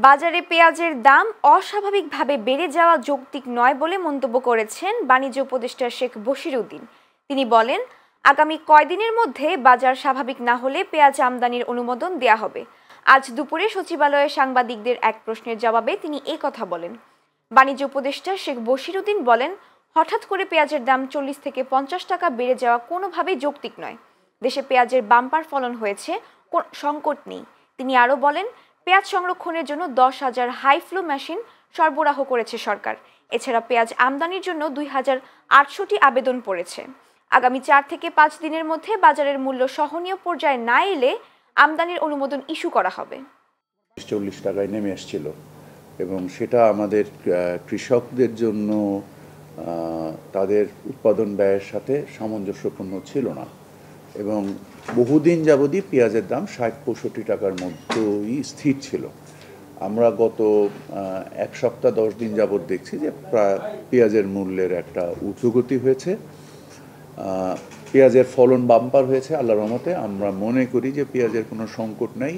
বাজারে পেঁয়াজের দাম অস্বাভাবিকভাবে বেড়ে যাওয়া যৌক্তিক নয় বলে মন্তব্য করেছেন বাণিজ্য উপদেষ্টা শেখ বশিরউদ্দিন। তিনি বলেন, আগামী কয়দিনের মধ্যে বাজার স্বাভাবিক না হলে পেঁয়াজ আমদানির অনুমোদন দেয়া হবে। আজ দুপুরে সচিবালয়ে সাংবাদিকদের এক প্রশ্নের জবাবে তিনি এই কথা বলেন। বাণিজ্য উপদেষ্টা শেখ বশিরউদ্দিন বলেন, হঠাৎ করে পেঁয়াজের দাম 40 থেকে 50 টাকা বেড়ে যাওয়া কোনোভাবেই যৌক্তিক নয়। দেশে পেঁয়াজের বাম্পার ফলন হয়েছে, কোনো সংকট নেই। তিনি আরও বলেন, পেঁয়াজ সংরক্ষণের জন্য 10,000 হাই ফ্লো মেশিন সরবরাহ করেছে সরকার। এছাড়া পেঁয়াজ আমদানির জন্য 2,800টি আবেদন পড়েছে। আগামী 4 থেকে 5 দিনের মধ্যে বাজারের মূল্য সহনীয় পর্যায়ে না এলে আমদানির অনুমোদন ইস্যু করা হবে। 40 টাকায় নেমে এসেছিল এবং সেটা আমাদের কৃষকদের জন্য তাদের উৎপাদন ব্যয়ের সাথে সামঞ্জস্যপূর্ণ ছিল না এবং বহুদিন যাবতই পেঁয়াজের দাম 60-65 টাকার মধ্যেই স্থির ছিল। আমরা গত 1 সপ্তাহ 10 দিন যাবত দেখছি যে প্রায় পেঁয়াজের মূল্যের একটা ঊর্ধ্বগতি হয়েছে। পেঁয়াজের ফলন বাম্পার হয়েছে আল্লাহর রহমতে। আমরা মনে করি যে পেঁয়াজের কোনো সংকট নেই।